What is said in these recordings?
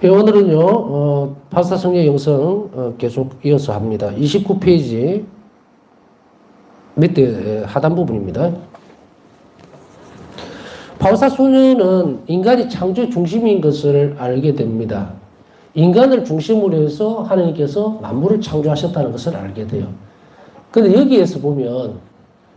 오늘은요, 파사성례 영성 계속 이어서 합니다. 29페이지 밑에 하단 부분입니다. 파사소녀는 인간이 창조의 중심인 것을 알게 됩니다. 인간을 중심으로 해서 하나님께서 만물을 창조하셨다는 것을 알게 돼요. 근데 여기에서 보면,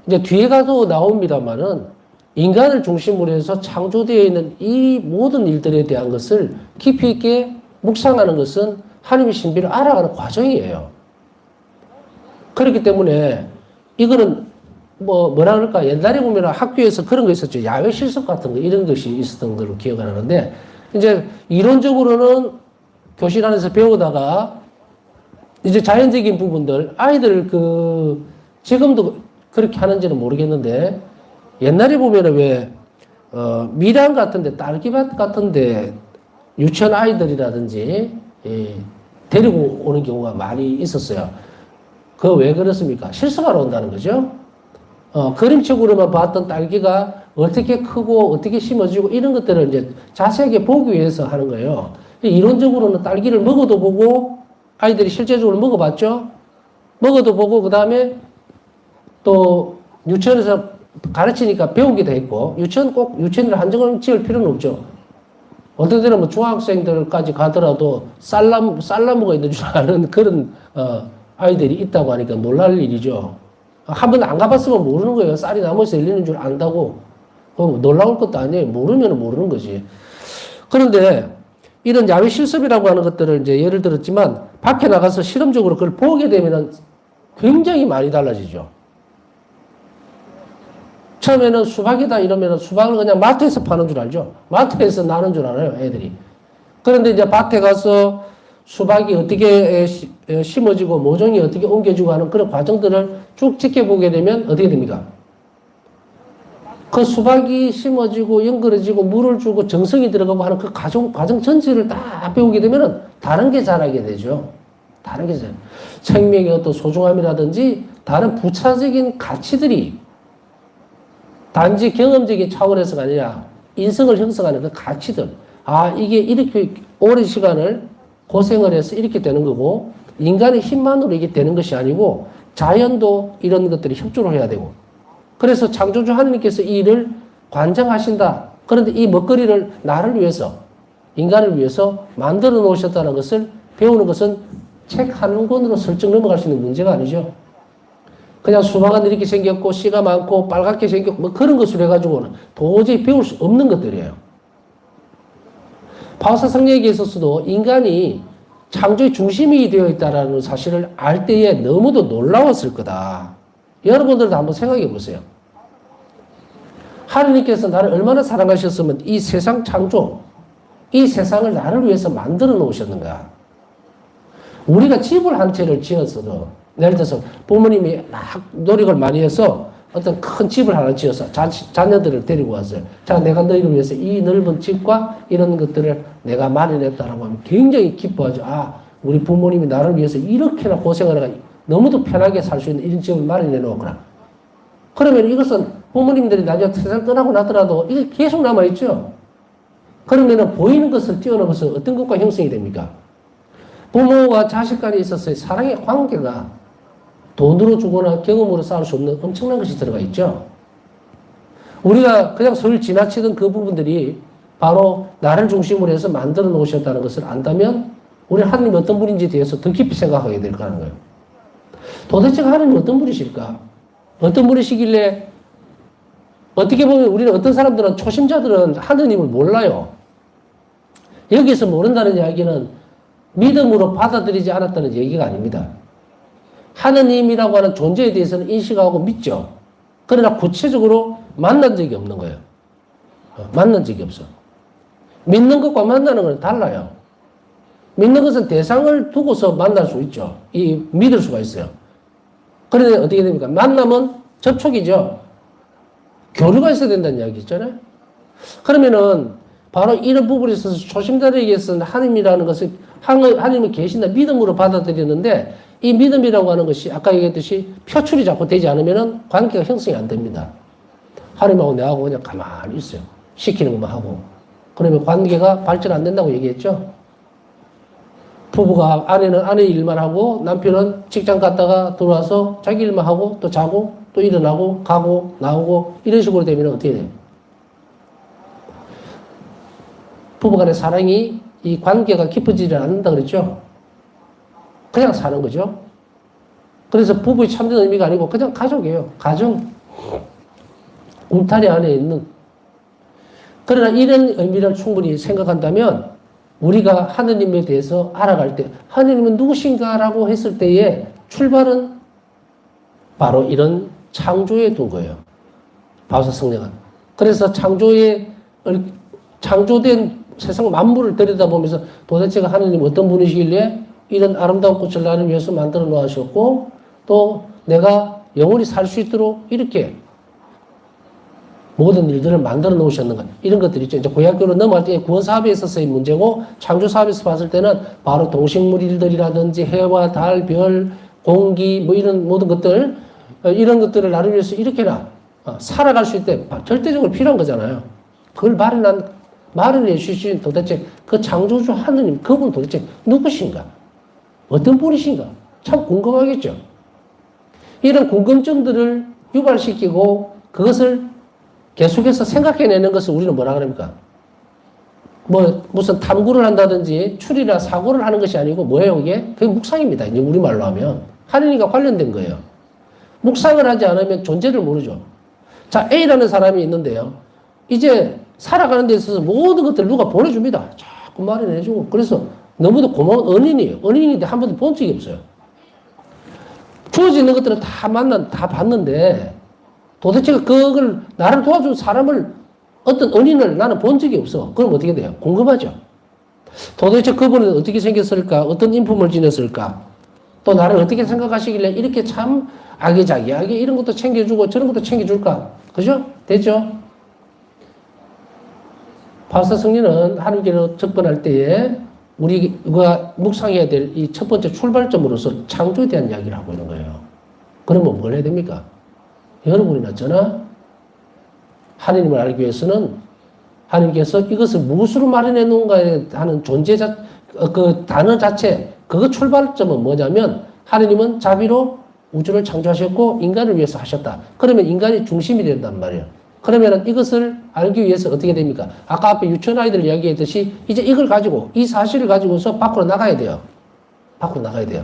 이제 뒤에 가도 나옵니다만은, 인간을 중심으로 해서 창조되어 있는 이 모든 일들에 대한 것을 깊이 있게 묵상하는 것은 하나님의 신비를 알아가는 과정이에요. 그렇기 때문에 이거는 뭐라 그럴까, 옛날에 보면 학교에서 그런 거 있었죠. 야외 실습 같은 거, 이런 것이 있었던 걸로 기억을 하는데, 이제 이론적으로는 교실 안에서 배우다가 이제 자연적인 부분들, 아이들 지금도 그렇게 하는지는 모르겠는데, 옛날에 보면은 밀양 같은데, 딸기밭 같은데, 유치원 아이들이라든지, 데리고 오는 경우가 많이 있었어요. 그거 왜 그렇습니까? 실습하러 온다는 거죠. 그림책으로만 봤던 딸기가 어떻게 크고, 어떻게 심어지고, 이런 것들을 이제 자세하게 보기 위해서 하는 거예요. 이론적으로는 딸기를 먹어도 보고, 아이들이 실제적으로 먹어봤죠? 먹어도 보고, 그 다음에 또 유치원에서 가르치니까 배우게 돼 있고, 유치원을 한정을 지을 필요는 없죠. 어떤 때는 뭐 중학생들까지 가더라도 쌀나무가 있는 줄 아는 그런, 아이들이 있다고 하니까 놀랄 일이죠. 한 번 안 가봤으면 모르는 거예요. 쌀이 나무에서 열리는 줄 안다고. 놀라울 것도 아니에요. 모르면 모르는 거지. 그런데 이런 야외 실습이라고 하는 것들을 이제 예를 들었지만, 밖에 나가서 실험적으로 그걸 보게 되면 굉장히 많이 달라지죠. 처음에는 수박이다 이러면 수박을 그냥 마트에서 파는 줄 알죠? 마트에서 나는 줄 알아요, 애들이. 그런데 이제 밭에 가서 수박이 어떻게 심어지고 모종이 어떻게 옮겨지고 하는 그런 과정들을 쭉 지켜보게 되면 어떻게 됩니까? 그 수박이 심어지고 연그러지고 물을 주고 정성이 들어가고 하는 그 과정 전체를 다 배우게 되면 다른 게 자라게 되죠. 다른 게 자라요. 생명의 어떤 소중함이라든지 다른 부차적인 가치들이 단지 경험적인 차원에서가 아니라 인성을 형성하는 그 가치들. 이게 이렇게 오랜 시간을 고생을 해서 이렇게 되는 거고, 인간의 힘만으로 이게 되는 것이 아니고, 자연도 이런 것들이 협조를 해야 되고. 그래서 창조주 하나님께서 이 일을 관장하신다. 그런데 이 먹거리를 나를 위해서, 인간을 위해서 만들어 놓으셨다는 것을 배우는 것은 책 한 권으로 설정 넘어갈 수 있는 문제가 아니죠. 그냥 수박은 이렇게 생겼고 씨가 많고 빨갛게 생겼고 뭐 그런 것으로 해가지고는 도저히 배울 수 없는 것들이에요. 바오사성례에 있어서도 인간이 창조의 중심이 되어 있다는 사실을 알 때에 너무도 놀라웠을 거다. 여러분들도 한번 생각해 보세요. 하나님께서 나를 얼마나 사랑하셨으면 이 세상 창조, 이 세상을 나를 위해서 만들어 놓으셨는가. 우리가 집을 한 채를 지었어도, 예를 들어서 부모님이 막 노력을 많이 해서 어떤 큰 집을 하나 지어서 자녀들을 데리고 왔어요. 자, 내가 너희를 위해서 이 넓은 집과 이런 것들을 내가 마련했다라고 하면 굉장히 기뻐하죠. 우리 부모님이 나를 위해서 이렇게나 고생을 하고 너무도 편하게 살 수 있는 이런 집을 마련해 놓았구나. 그러면 이것은 부모님들이 나중에 세상 떠나고 나더라도 이게 계속 남아있죠. 그러면 보이는 것을 뛰어넘어서 어떤 것과 형성이 됩니까? 부모와 자식 간에 있어서의 사랑의 관계가 돈으로 주거나 경험으로 쌓을 수 없는 엄청난 것이 들어가 있죠. 우리가 그냥 소위 지나치던 그 부분들이 바로 나를 중심으로 해서 만들어 놓으셨다는 것을 안다면 우리는 하나님이 어떤 분인지에 대해서 더 깊이 생각하게 될 거라는 거예요. 도대체 하나님이 어떤 분이실까? 어떤 분이시길래 어떻게 보면 우리는 어떤 사람들은 초심자들은 하나님을 몰라요. 여기서 모른다는 이야기는 믿음으로 받아들이지 않았다는 얘기가 아닙니다. 하느님이라고 하는 존재에 대해서는 인식하고 믿죠. 그러나 구체적으로 만난 적이 없는 거예요. 만난 적이 없어. 믿는 것과 만나는 건 달라요. 믿는 것은 대상을 두고서 만날 수 있죠. 믿을 수가 있어요. 그런데 어떻게 됩니까? 만남은 접촉이죠. 교류가 있어야 된다는 이야기 있잖아요. 그러면은 바로 이런 부분에 있어서 초심자들에게서는 하나님이라는 것을 하나님이 계신다 믿음으로 받아들이는데 이 믿음이라고 하는 것이 아까 얘기했듯이 표출이 자꾸 되지 않으면 관계가 형성이 안 됩니다. 하나님하고 내하고 그냥 가만히 있어요. 시키는 것만 하고. 그러면 관계가 발전 안 된다고 얘기했죠. 부부가 아내는 아내 일만 하고 남편은 직장 갔다가 들어와서 자기 일만 하고 또 자고 또 일어나고 가고 나오고 이런 식으로 되면 어떻게 돼요? 부부간의 사랑이 이 관계가 깊어지지 않는다 그랬죠? 그냥 사는 거죠. 그래서 부부의 참된 의미가 아니고 그냥 가족이에요. 가정. 울타리 안에 있는. 그러나 이런 의미를 충분히 생각한다면 우리가 하느님에 대해서 알아갈 때 하느님은 누구신가라고 했을 때의 출발은 바로 이런 창조에 둔 거예요. 바오사 성령은. 그래서 창조된 세상 만물을 들여다보면서 도대체가 하느님 어떤 분이시길래 이런 아름다운 꽃을 나를 위해서 만들어 놓으셨고 또 내가 영원히 살 수 있도록 이렇게 모든 일들을 만들어 놓으셨는가. 이런 것들이 있죠. 이제 구약교로 넘어갈 때 구원 사업에 있어서의 문제고 창조 사업에서 봤을 때는 바로 동식물 일들이라든지 해와 달, 별, 공기 뭐 이런 모든 것들 이런 것들을 나를 위해서 이렇게나 살아갈 수 있게 절대적으로 필요한 거잖아요. 그걸 마련해 주신 도대체 그 창조주 하느님 그분 도대체 누구신가? 어떤 분이신가? 참 궁금하겠죠. 이런 궁금증들을 유발시키고 그것을 계속해서 생각해내는 것을 우리는 뭐라 그럽니까? 뭐 무슨 탐구를 한다든지 추리나 사고를 하는 것이 아니고 뭐예요 그게? 그게 묵상입니다. 이제 우리말로 하면 하느님과 관련된 거예요. 묵상을 하지 않으면 존재를 모르죠. 자, A라는 사람이 있는데요. 이제 살아가는 데 있어서 모든 것들을 누가 보내줍니다. 자꾸 마련해주고. 그래서 너무도 고마운 은인이에요. 은인인데 한 번도 본 적이 없어요. 주어져 있는 것들은 다 봤는데 도대체 그걸 나를 도와준 사람을 어떤 은인을 나는 본 적이 없어. 그럼 어떻게 돼요? 궁금하죠. 도대체 그분은 어떻게 생겼을까? 어떤 인품을 지녔을까? 또 나를 어떻게 생각하시길래 이렇게 참 아기자기하게 이런 것도 챙겨주고 저런 것도 챙겨줄까? 그죠? 됐죠? 바오사 성리는 하느님께로 접근할 때에 우리가 묵상해야 될 이 첫 번째 출발점으로서 창조에 대한 이야기를 하고 있는 거예요. 그러면 뭘 해야 됩니까? 여러분이나 저나 하느님을 알기 위해서는 하느님께서 이것을 무엇으로 마련해 놓은가에 하는 그 단어 자체, 그 출발점은 뭐냐면 하느님은 자비로 우주를 창조하셨고 인간을 위해서 하셨다. 그러면 인간이 중심이 된단 말이에요. 그러면 이것을 알기 위해서 어떻게 됩니까? 아까 앞에 유치원아이들 이야기했듯이 이제 이걸 가지고 이 사실을 가지고서 밖으로 나가야 돼요. 밖으로 나가야 돼요.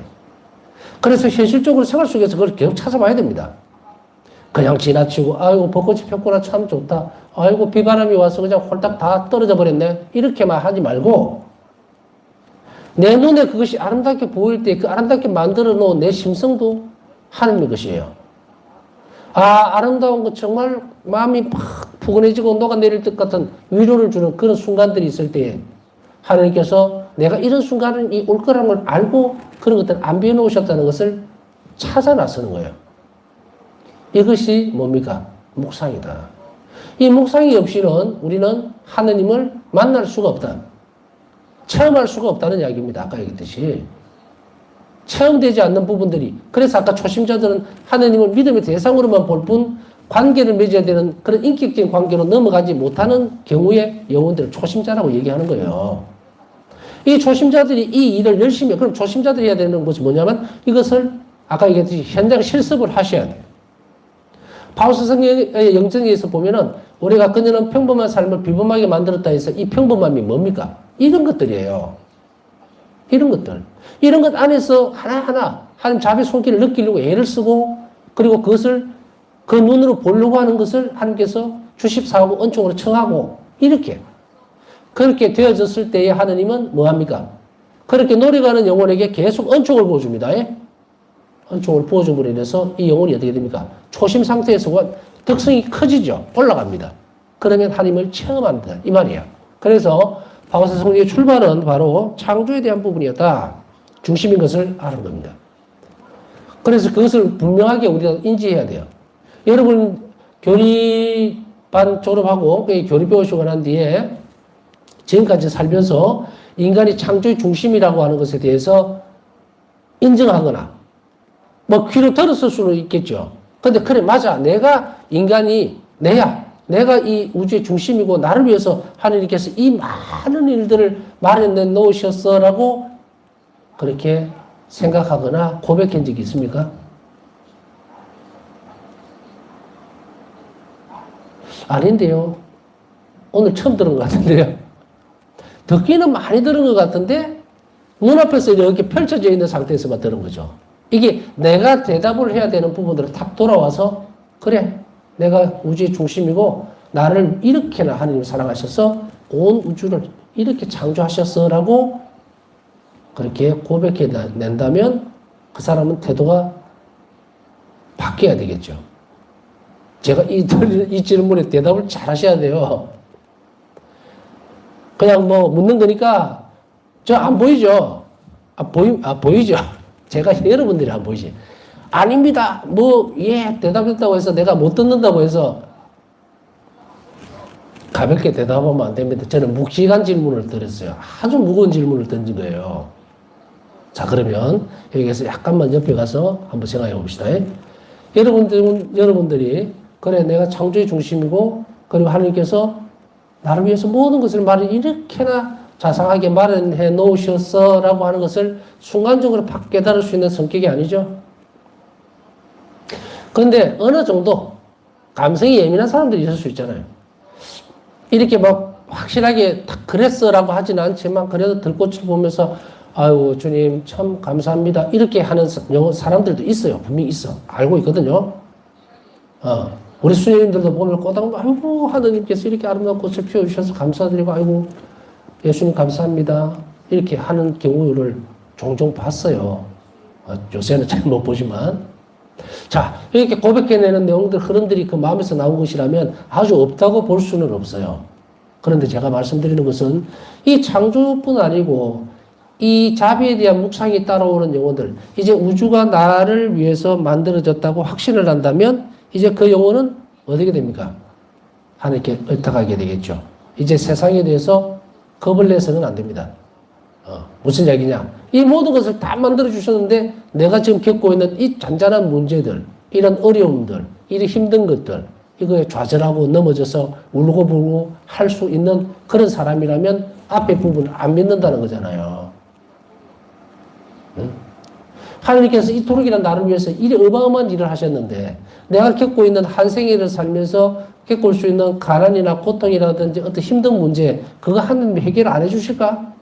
그래서 현실적으로 생활 속에서 그걸 계속 찾아봐야 됩니다. 그냥 지나치고 아이고 벚꽃이 폈구나 참 좋다. 아이고 비바람이 와서 그냥 홀딱 다 떨어져 버렸네. 이렇게만 하지 말고 내 눈에 그것이 아름답게 보일 때 그 아름답게 만들어 놓은 내 심성도 하나님의 것이에요. 아름다운 것 정말 마음이 막 푸근해지고 녹아내릴 것 같은 위로를 주는 그런 순간들이 있을 때에 하나님께서 내가 이런 순간이 올 거라는 걸 알고 그런 것들을 안비해 놓으셨다는 것을 찾아 나서는 거예요. 이것이 뭡니까? 묵상이다. 이 묵상이 없이는 우리는 하느님을 만날 수가 없다. 체험할 수가 없다는 이야기입니다. 아까 얘기했듯이. 체험되지 않는 부분들이. 그래서 아까 초심자들은 하느님을 믿음의 대상으로만 볼 뿐 관계를 맺어야 되는 그런 인격적인 관계로 넘어가지 못하는 경우에 영혼들을 초심자라고 얘기하는 거예요. 이 초심자들이 이 일을 열심히 그럼 초심자들이 해야 되는 것이 뭐냐면 이것을 아까 얘기했듯이 현장 실습을 하셔야 돼요. 바오사 성령의 영정에서 보면은 우리가 그녀는 평범한 삶을 비범하게 만들었다 해서 이 평범함이 뭡니까? 이런 것들이에요. 이런 것들. 이런 것 안에서 하나하나 하나님 자비 손길을 느끼려고 애를 쓰고 그리고 그것을 그 눈으로 보려고 하는 것을 하나님께서 주십사하고 은총으로 청하고 이렇게 그렇게 되어졌을 때에 하느님은 뭐합니까? 그렇게 노력하는 영혼에게 계속 은총을 부어줍니다. 은총을 부어줌으로 인해서 이 영혼이 어떻게 됩니까? 초심 상태에서 덕성이 커지죠. 올라갑니다. 그러면 하나님을 체험한다. 이 말이에요. 그래서 바오사 성령의 출발은 바로 창조에 대한 부분이었다. 중심인 것을 아는 겁니다. 그래서 그것을 분명하게 우리가 인지해야 돼요. 여러분 교리반 졸업하고 교리 배우시고 난 뒤에 지금까지 살면서 인간이 창조의 중심이라고 하는 것에 대해서 인정하거나 뭐 귀로 들었을 수는 있겠죠. 근데 그래 맞아. 내가 인간이 내가 이 우주의 중심이고 나를 위해서 하느님께서 이 많은 일들을 마련해 놓으셨어라고 그렇게 생각하거나 고백한 적이 있습니까? 아닌데요. 오늘 처음 들은 것 같은데요. 듣기는 많이 들은 것 같은데 눈앞에서 이렇게 펼쳐져 있는 상태에서만 들은 거죠. 이게 내가 대답을 해야 되는 부분들을 탁 돌아와서 그래 내가 우주의 중심이고 나를 이렇게나 하나님 사랑하셔서 온 우주를 이렇게 창조하셨어 라고 그렇게 고백해 낸다면 그 사람은 태도가 바뀌어야 되겠죠. 제가 이 질문에 대답을 잘 하셔야 돼요. 그냥 뭐 묻는 거니까 저 안 보이죠? 보이죠? 제가 여러분들이 안 보이지? 아닙니다. 예, 대답했다고 해서 내가 못 듣는다고 해서 가볍게 대답하면 안 됩니다. 저는 묵직한 질문을 드렸어요. 아주 무거운 질문을 던진 거예요. 자, 그러면 여기에서 약간만 옆에 가서 한번 생각해 봅시다. 여러분들이 그래 내가 창조의 중심이고 그리고 하나님께서 나를 위해서 모든 것을 말을 이렇게나 자상하게 마련해 놓으셨어 라고 하는 것을 순간적으로 팍 깨달을 수 있는 성격이 아니죠. 그런데 어느 정도 감성이 예민한 사람들이 있을 수 있잖아요. 이렇게 막 확실하게 딱 그랬어 라고 하지는 않지만 그래도 들꽃을 보면서 아이고 주님 참 감사합니다 이렇게 하는 사람들도 있어요. 분명히 있어. 알고 있거든요. 우리 수녀님들도 보면 꼬당도 아이고 하느님께서 이렇게 아름다운 꽃을 피워주셔서 감사드리고 아이고 예수님 감사합니다 이렇게 하는 경우를 종종 봤어요. 요새는 잘 못 보지만 자 이렇게 고백해내는 내용들 흐름들이 그 마음에서 나온 것이라면 아주 없다고 볼 수는 없어요. 그런데 제가 말씀드리는 것은 이 창조뿐 아니고 이 자비에 대한 묵상이 따라오는 영혼들 이제 우주가 나를 위해서 만들어졌다고 확신을 한다면 이제 그 영혼은 어떻게 됩니까? 하나님께 얽탁하게 되겠죠. 이제 세상에 대해서 겁을 내서는 안 됩니다. 무슨 얘기냐? 이 모든 것을 다 만들어 주셨는데 내가 지금 겪고 있는 이 잔잔한 문제들, 이런 어려움들, 이런 힘든 것들, 이거에 좌절하고 넘어져서 울고 불고 할 수 있는 그런 사람이라면 앞에 부분을 안 믿는다는 거잖아요. 응? 하나님께서 이토록이나 나를 위해서 이리 어마어마한 일을 하셨는데 내가 겪고 있는 한 생애를 살면서 겪을 수 있는 가난이나 고통이라든지 어떤 힘든 문제 그거 하나님이 해결 안 해주실까?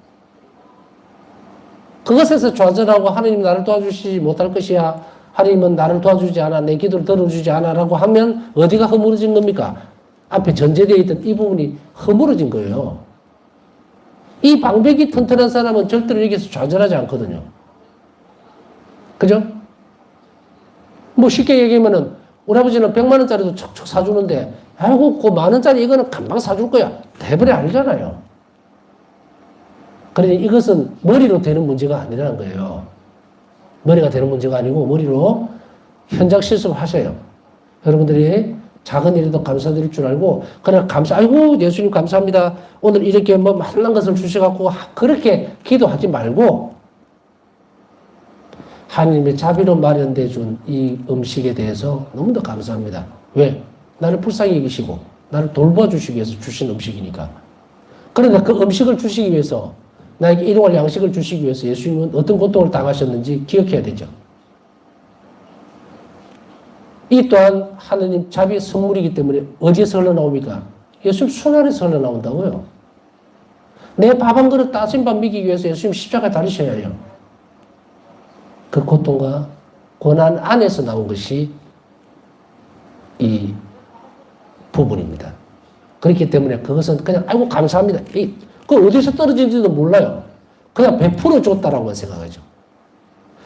그것에서 좌절하고 하나님 나를 도와주시지 못할 것이야. 하나님은 나를 도와주지 않아. 내 기도를 들어주지 않아. 라고 하면 어디가 허물어진 겁니까? 앞에 전제되어 있던 이 부분이 허물어진 거예요. 이 방백이 튼튼한 사람은 절대로 여기서 좌절하지 않거든요. 그죠? 뭐 쉽게 얘기하면은 우리 아버지는 100만 원짜리도 척척 사주는데 아이고 그 만 원짜리 이거는 금방 사줄 거야. 대부분 알잖아요. 그러니 이것은 머리로 되는 문제가 아니라는 거예요. 머리가 되는 문제가 아니고 머리로 현장 실습을 하셔요. 여러분들이 작은 일에도 감사드릴 줄 알고 그냥 아이고 예수님 감사합니다. 오늘 이렇게 뭐 만난 것을 주셔갖고 그렇게 기도하지 말고 하나님의 자비로 마련돼 준 이 음식에 대해서 너무나 감사합니다. 왜? 나를 불쌍히 여기시고 나를 돌봐주시기 위해서 주신 음식이니까. 그런데 그 음식을 주시기 위해서 나에게 일용할 양식을 주시기 위해서 예수님은 어떤 고통을 당하셨는지 기억해야 되죠. 이 또한 하느님 자비의 선물이기 때문에 어디에서 흘러나옵니까? 예수님 손 안에서 흘러나온다고요. 내 밥 한 그릇 따신 밥 먹이기 위해서 예수님 십자가에 달리셔야 해요. 그 고통과 고난 안에서 나온 것이 이 부분입니다. 그렇기 때문에 그것은 그냥 아이고 감사합니다. 그 어디서 떨어진지도 몰라요. 그냥 100% 줬다라고 생각하죠.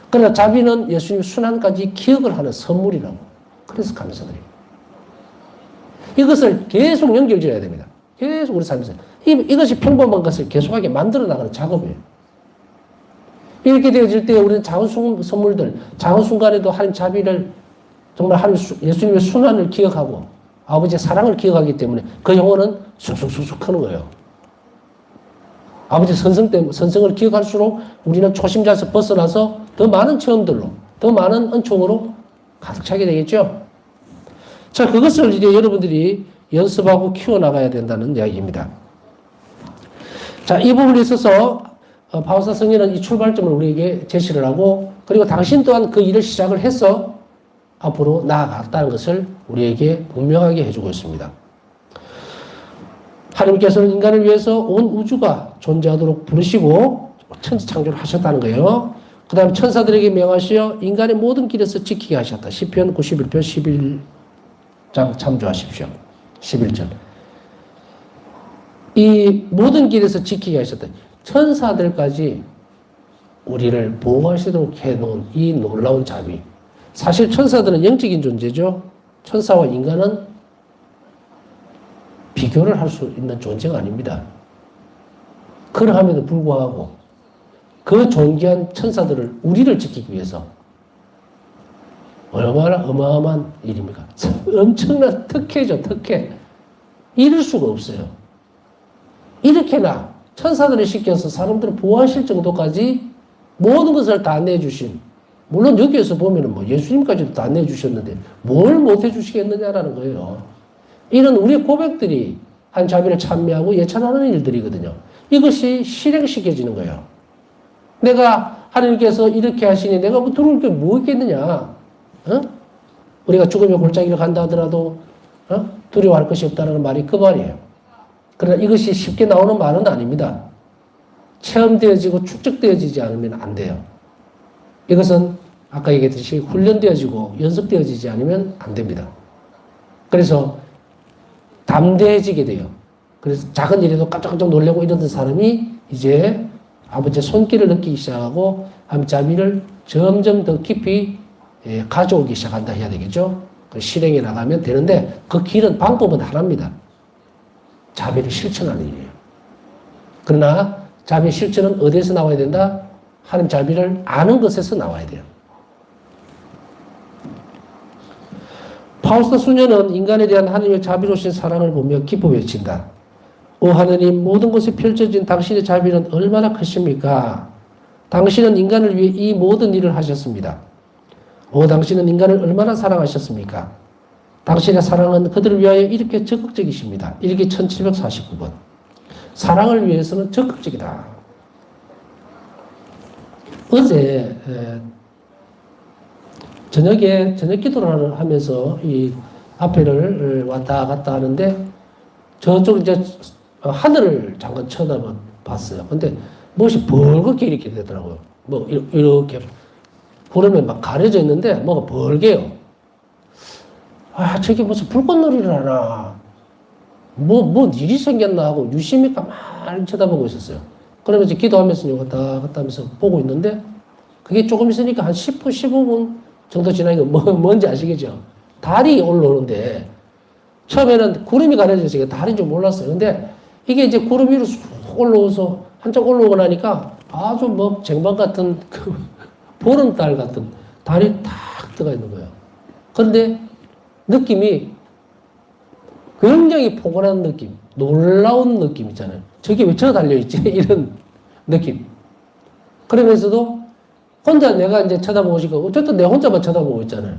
그러나 자비는 예수님 순환까지 기억을 하는 선물이라고. 그래서 감사드립니다. 이것을 계속 연결지어야 됩니다. 계속 우리 삶에서. 이것이 평범한 것을 계속하게 만들어 나가는 작업이에요. 이렇게 되어질 때 우리는 작은 선물들, 작은 순간에도 하나님 자비를 정말 예수님의 순환을 기억하고 아버지의 사랑을 기억하기 때문에 그 영혼은 쑥쑥쑥쑥 하는 거예요. 아버지 선성을 기억할수록 우리는 초심자에서 벗어나서 더 많은 체험들로, 더 많은 은총으로 가득 차게 되겠죠. 자, 그것을 이제 여러분들이 연습하고 키워나가야 된다는 이야기입니다. 자, 이 부분에 있어서 바오사 성인은 이 출발점을 우리에게 제시를 하고 그리고 당신 또한 그 일을 시작을 해서 앞으로 나아갔다는 것을 우리에게 분명하게 해주고 있습니다. 하나님께서는 인간을 위해서 온 우주가 존재하도록 부르시고 천지창조를 하셨다는 거예요. 그 다음에 천사들에게 명하시어 인간의 모든 길에서 지키게 하셨다. 시편 91편 11장 참조하십시오. 11절. 이 모든 길에서 지키게 하셨다. 천사들까지 우리를 보호하시도록 해놓은 이 놀라운 자비. 사실 천사들은 영적인 존재죠. 천사와 인간은 비교를 할 수 있는 존재가 아닙니다. 그러함에도 불구하고 그 존귀한 천사들을 우리를 지키기 위해서 얼마나 어마어마한 일입니까? 엄청난 특혜죠, 특혜. 이럴 수가 없어요. 이렇게나 천사들을 시켜서 사람들을 보호하실 정도까지 모든 것을 다 내주신, 물론 여기에서 보면은 뭐 예수님까지도 다 내주셨는데 뭘 못 해주시겠느냐라는 거예요. 이런 우리의 고백들이 한 자비를 찬미하고 예찬하는 일들이거든요. 이것이 실행시켜지는 거예요. 내가 하나님께서 이렇게 하시니 내가 뭐 들어올 게 뭐 있겠느냐. 어? 우리가 죽음의 골짜기를 간다 하더라도 두려워할 것이 없다는 말이 그 말이에요. 그러나 이것이 쉽게 나오는 말은 아닙니다. 체험되어지고 축적되어지지 않으면 안 돼요. 이것은 아까 얘기했듯이 훈련되어지고 연습되어지지 않으면 안 됩니다. 그래서 담대해지게 돼요. 그래서 작은 일에도 깜짝깜짝 놀라고 이러던 사람이 이제 아버지의 손길을 느끼기 시작하고 하나님의 자비를 점점 더 깊이 가져오기 시작한다 해야 되겠죠. 실행에 나가면 되는데 그 길은 방법은 하나입니다. 자비를 실천하는 일이에요. 그러나 자비의 실천은 어디에서 나와야 된다? 하나님 자비를 아는 것에서 나와야 돼요. 파우스트 수녀는 인간에 대한 하나님의 자비로우신 사랑을 보며 기뻐 외친다. 오 하느님, 모든 것에 펼쳐진 당신의 자비는 얼마나 크십니까? 당신은 인간을 위해 이 모든 일을 하셨습니다. 오 당신은 인간을 얼마나 사랑하셨습니까? 당신의 사랑은 그들을 위하여 이렇게 적극적이십니다. 일기 1749번. 사랑을 위해서는 적극적이다. 어제 저녁에 저녁 기도를 하면서 이 앞에를 왔다 갔다 하는데 저쪽 이제 하늘을 잠깐 쳐다봤어요. 근데 무엇이 벌겋게 이렇게 되더라고요. 뭐 이렇게 구름에 막 가려져 있는데 뭐가 벌게요. 아 저게 무슨 불꽃놀이를 하나 뭐 일이 생겼나 하고 유심히 가만히 쳐다보고 있었어요. 그러면서 기도하면서 왔다 갔다 하면서 보고 있는데 그게 조금 있으니까 한 10분 15분 정도 지나니까 뭔지 아시겠죠? 달이 올라오는데 처음에는 구름이 가려져서 달인 줄 몰랐어요. 근데 이게 이제 구름 위로 쑥 올라오서 한참 올라오고 나니까 아주 뭐 쟁반 같은 그 보름달 같은 달이 탁 들어가 있는 거예요. 그런데 느낌이 굉장히 포근한 느낌, 놀라운 느낌 있잖아요. 저게 왜 저 달려있지? 이런 느낌. 그러면서도 혼자 내가 이제 쳐다보고 싶고, 어쨌든 내 혼자만 쳐다보고 있잖아요.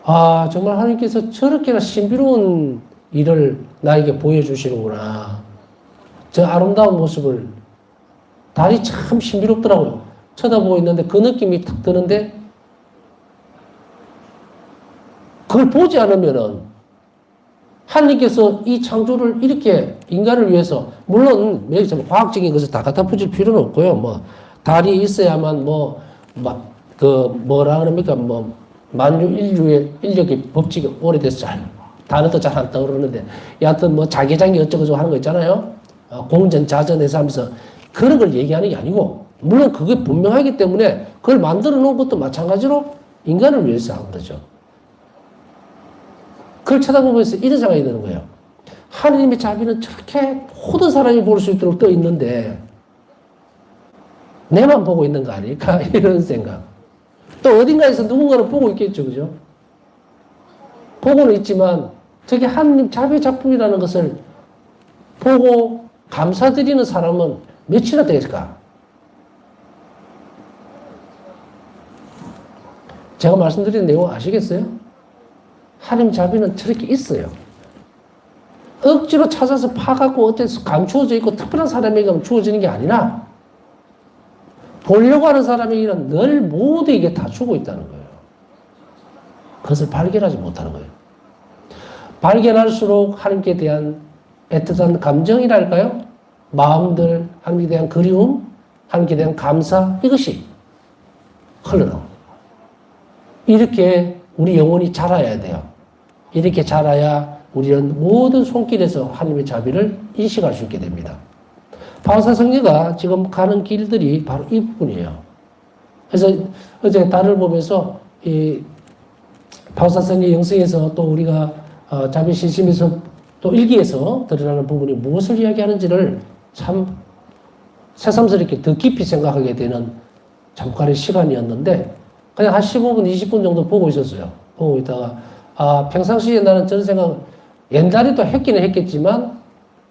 아, 정말 하나님께서 저렇게나 신비로운 일을 나에게 보여주시는구나. 저 아름다운 모습을. 달이 참 신비롭더라고요. 쳐다보고 있는데 그 느낌이 탁 드는데, 그걸 보지 않으면은, 하나님께서 이 창조를 이렇게 인간을 위해서, 물론, 과학적인 것을 다 갖다 붙일 필요는 없고요. 뭐, 달이 있어야만 뭐라 그럽니까? 만유 인력의 법칙이 오래돼서 단어도 잘 안 떠오르는데, 여하튼 자개장이 어쩌고저쩌고 하는 거 있잖아요. 공전, 자전에서 하면서 그런 걸 얘기하는 게 아니고, 물론 그게 분명하기 때문에 그걸 만들어 놓은 것도 마찬가지로 인간을 위해서 한 거죠. 그걸 쳐다보면서 이런 생각이 드는 거예요. 하느님의 자비는 저렇게 모든 사람이 볼 수 있도록 떠 있는데, 내만 보고 있는 거 아닐까? 이런 생각. 또 어딘가에서 누군가는 보고 있겠죠. 그죠? 보고는 있지만 저게 하느님 자비의 작품이라는 것을 보고 감사드리는 사람은 몇이나 될까? 제가 말씀드리는 내용 아시겠어요? 하느님 자비는 저렇게 있어요. 억지로 찾아서 파갖고 어때서 감추어져 있고 특별한 사람에게 주어지는 게 아니라 보려고 하는 사람에게는 늘 모두에게 다 주고 있다는 거예요. 그것을 발견하지 못하는 거예요. 발견할수록 하나님께 대한 애틋한 감정이랄까요? 마음들, 하나님께 대한 그리움, 하나님께 대한 감사, 이것이 흘러나옵니다. 이렇게 우리 영혼이 자라야 돼요. 이렇게 자라야 우리는 모든 손길에서 하나님의 자비를 인식할 수 있게 됩니다. 바울사 성녀가 지금 가는 길들이 바로 이 부분이에요. 그래서 어제 달을 보면서 이 바울사 성녀 영성에서 또 우리가 자비 신심에서 또 일기에서 드러나는 부분이 무엇을 이야기하는지를 참 새삼스럽게 더 깊이 생각하게 되는 잠깐의 시간이었는데 그냥 한 15분, 20분 정도 보고 있었어요. 보고 있다가 평상시에 나는 저런 생각 옛날에도 했기는 했겠지만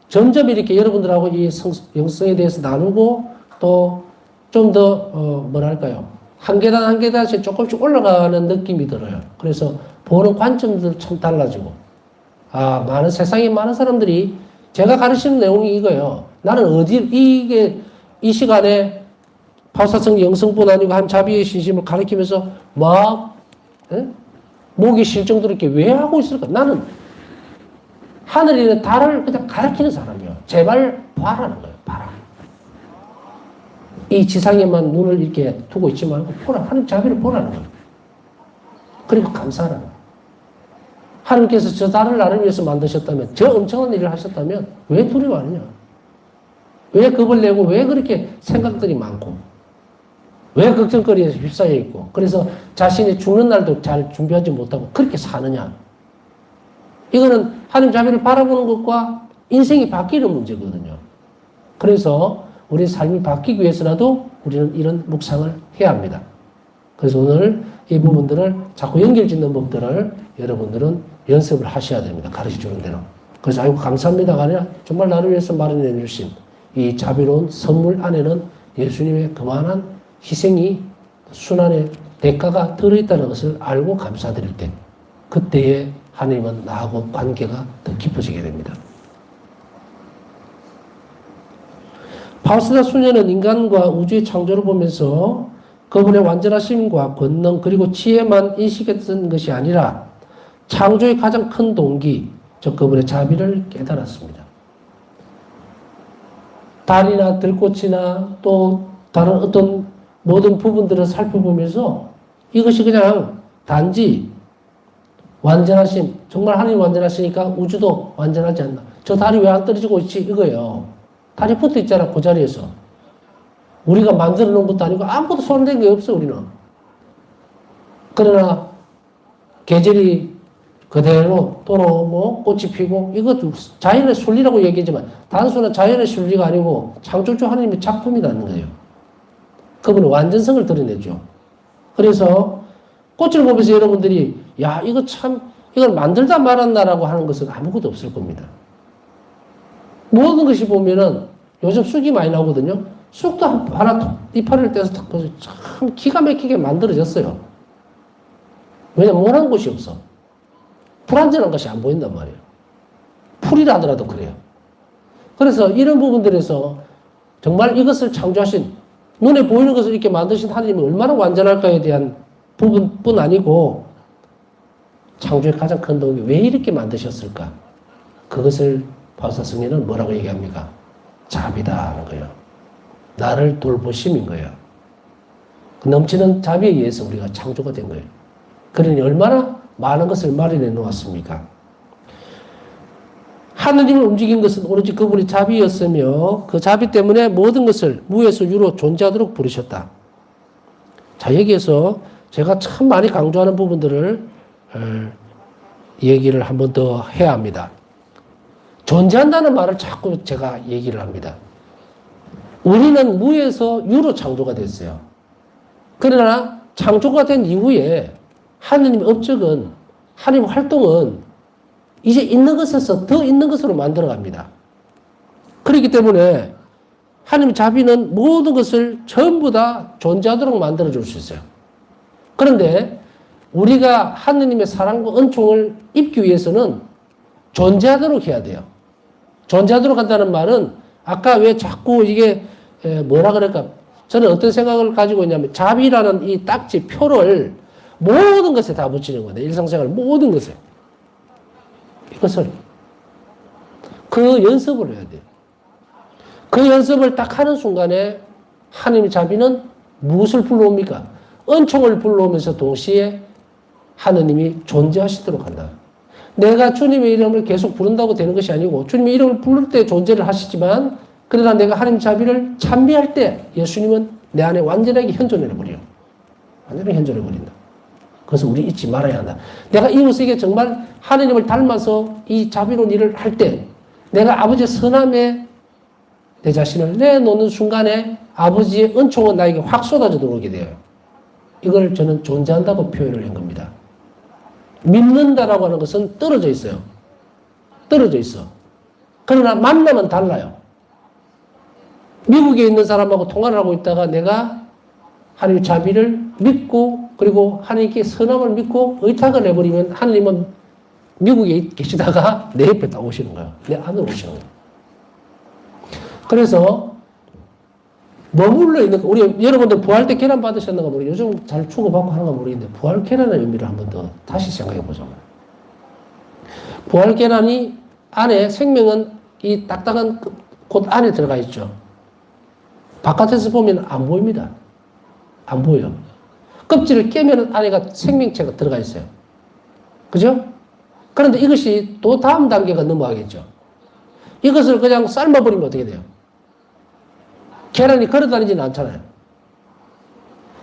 점점 이렇게 여러분들하고 이 영성에 대해서 나누고 또 좀 더 뭐랄까요 한 계단 한 계단씩 조금씩 올라가는 느낌이 들어요. 그래서 보는 관점도 참 달라지고 많은 세상에 많은 사람들이 제가 가르치는 내용이 이거예요. 나는 이게 이 시간에 바울사성 영성뿐 아니고 한 자비의 신심을 가르치면서 막 목이 쉴 정도로 이렇게 왜 하고 있을까? 나는 하늘에 있는 달을 그냥 가르치는 사람이에요. 제발 봐라는 거예요. 봐라. 이 지상에만 눈을 이렇게 두고 있지 말고 보라. 하나님 자비를 보라는 거예요. 그리고 감사하라는 거예요. 하나님께서 저 달을 나를 위해서 만드셨다면, 저 엄청난 일을 하셨다면 왜 두려워하느냐? 왜 겁을 내고 왜 그렇게 생각들이 많고 왜 걱정거리에 휩싸여 있고 그래서 자신이 죽는 날도 잘 준비하지 못하고 그렇게 사느냐? 이거는 하나님 자비를 바라보는 것과 인생이 바뀌는 문제거든요. 그래서 우리 삶이 바뀌기 위해서라도 우리는 이런 묵상을 해야 합니다. 그래서 오늘 이 부분들을 자꾸 연결짓는 법들을 여러분들은 연습을 하셔야 됩니다. 가르쳐주는 대로. 그래서 아이고 감사합니다가 아니라 정말 나를 위해서 마련해 주신 이 자비로운 선물 안에는 예수님의 그만한 희생이 순환의 대가가 들어있다는 것을 알고 감사드릴 때 그때에 하나님은 나하고 관계가 더 깊어지게 됩니다. 바우스다 수녀는 인간과 우주의 창조를 보면서 그분의 완전하심과 권능 그리고 지혜만 인식했던 것이 아니라 창조의 가장 큰 동기, 즉 그분의 자비를 깨달았습니다. 달이나 들꽃이나 또 다른 어떤 모든 부분들을 살펴보면서 이것이 그냥 단지 완전하심, 정말 하나님 완전하시니까 우주도 완전하지 않나. 저 달이 왜 안 떨어지고 있지? 이거예요. 달이 붙어 있잖아, 그 자리에서. 우리가 만들어 놓은 것도 아니고 아무것도 손댄 게 없어, 우리는. 그러나 계절이 그대로 또는 뭐 꽃이 피고 이것도 자연의 순리라고 얘기하지만 단순한 자연의 순리가 아니고 창조주 하나님의 작품이라는 거예요. 그분의 완전성을 드러내죠. 그래서 꽃을 보면서 여러분들이 야 이거 참 이걸 만들다 말았나라고 하는 것은 아무것도 없을 겁니다. 모든 것이 보면은 요즘 쑥이 많이 나오거든요. 쑥도 하나 이파리를 떼서 딱 보세요. 참 기가 막히게 만들어졌어요. 왜냐면 원한 곳이 없어. 불완전한 것이 안 보인단 말이에요. 풀이라 하더라도 그래요. 그래서 이런 부분들에서 정말 이것을 창조하신 눈에 보이는 것을 이렇게 만드신 하나님이 얼마나 완전할까에 대한 부분뿐 아니고 창조의 가장 큰 동기 왜 이렇게 만드셨을까? 그것을 바울사 성령은 뭐라고 얘기합니까? 자비다 하는 거예요. 나를 돌보심인 거예요. 넘치는 자비에 의해서 우리가 창조가 된 거예요. 그러니 얼마나 많은 것을 마련해 놓았습니까? 하느님을 움직인 것은 오로지 그분의 자비였으며 그 자비 때문에 모든 것을 무에서 유로 존재하도록 부르셨다. 자, 여기에서 제가 참 많이 강조하는 부분들을 얘기를 한 번 더 해야 합니다. 존재한다는 말을 자꾸 제가 얘기를 합니다. 우리는 무에서 유로 창조가 됐어요. 그러나 창조가 된 이후에 하느님의 업적은, 하느님 활동은 이제 있는 것에서 더 있는 것으로 만들어갑니다. 그렇기 때문에 하느님의 자비는 모든 것을 전부 다 존재하도록 만들어줄 수 있어요. 그런데 우리가 하느님의 사랑과 은총을 입기 위해서는 존재하도록 해야 돼요. 존재하도록 한다는 말은 아까 왜 자꾸 이게 뭐라 그럴까? 저는 어떤 생각을 가지고 있냐면 자비라는 이 딱지 표를 모든 것에 다 붙이는 거예요. 일상생활 모든 것에. 이것을 그 연습을 해야 돼요. 그 연습을 딱 하는 순간에 하나님의 자비는 무엇을 불러옵니까? 은총을 불러오면서 동시에 하느님이 존재하시도록 한다. 내가 주님의 이름을 계속 부른다고 되는 것이 아니고 주님의 이름을 부를 때 존재를 하시지만 그러나 내가 하나님 자비를 찬미할 때 예수님은 내 안에 완전하게 현존해버려요. 완전히 현존해버린다. 그래서 우리 잊지 말아야 한다. 내가 이웃에게 정말 하나님을 닮아서 이 자비로운 일을 할 때 내가 아버지의 선함에 내 자신을 내놓는 순간에 아버지의 은총은 나에게 확 쏟아져 들어오게 돼요. 이걸 저는 존재한다고 표현을 한 겁니다. 믿는다라고 하는 것은 떨어져 있어요. 떨어져 있어. 그러나 만나면 달라요. 미국에 있는 사람하고 통화를 하고 있다가 내가 하나님의 자비를 믿고 그리고 하나님께 선함을 믿고 의탁을 해버리면 하나님은 미국에 계시다가 내 옆에 딱 오시는 거예요. 내 안으로 오시는 거예요. 그래서 머물러 있는 우리 여러분들 부활 때 계란 받으셨는가 모르겠어요. 요즘 잘 주고받고 하는가 모르겠는데 부활 계란의 의미를 한번 더 다시 생각해 보자고요. 부활 계란이 안에 생명은 이 딱딱한 곳 안에 들어가 있죠. 바깥에서 보면 안 보입니다. 안 보여. 껍질을 깨면 안에가 생명체가 들어가 있어요. 그죠? 그런데 이것이 또 다음 단계가 넘어가겠죠. 이것을 그냥 삶아버리면 어떻게 돼요? 계란이 걸어다니지는 않잖아요.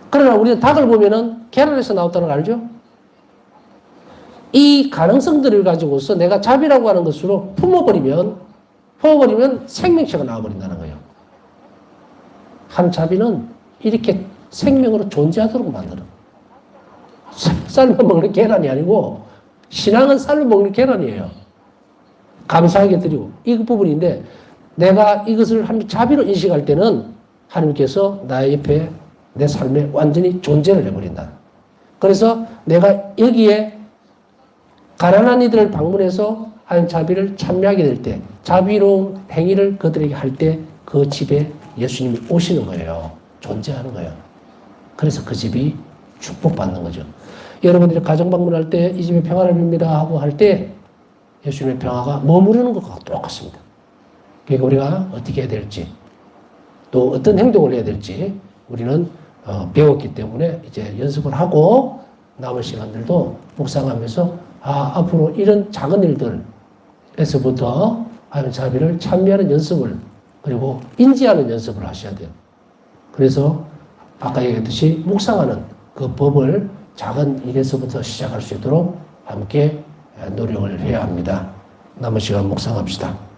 그러나 우리는 닭을 보면은 계란에서 나왔다는 걸 알죠? 이 가능성들을 가지고서 내가 자비라고 하는 것으로 품어버리면 생명체가 나와버린다는 거예요. 한 자비는 이렇게 생명으로 존재하도록 만들어. 삶아먹는 계란이 아니고 신앙은 삶아먹는 계란이에요. 감사하게 드리고 이 부분인데 내가 이것을 자비로 인식할 때는 하나님께서 나의 옆에 내 삶에 완전히 존재를 해버린다. 그래서 내가 여기에 가난한 이들을 방문해서 하나님 자비를 찬미하게 될 때 자비로운 행위를 그들에게 할 때 그 집에 예수님이 오시는 거예요. 존재하는 거예요. 그래서 그 집이 축복받는 거죠. 여러분들이 가정 방문할 때 이 집에 평화를 빕니다 하고 할 때 예수님의 평화가 머무르는 것과 똑같습니다. 그러니까 우리가 어떻게 해야 될지 또 어떤 행동을 해야 될지 우리는 배웠기 때문에 이제 연습을 하고 남은 시간들도 묵상하면서 앞으로 이런 작은 일들에서부터 하나님의 자비를 찬미하는 연습을 그리고 인지하는 연습을 하셔야 돼요. 그래서 아까 얘기했듯이 묵상하는 그 법을 작은 일에서부터 시작할 수 있도록 함께 노력을 해야 합니다. 남은 시간 묵상합시다.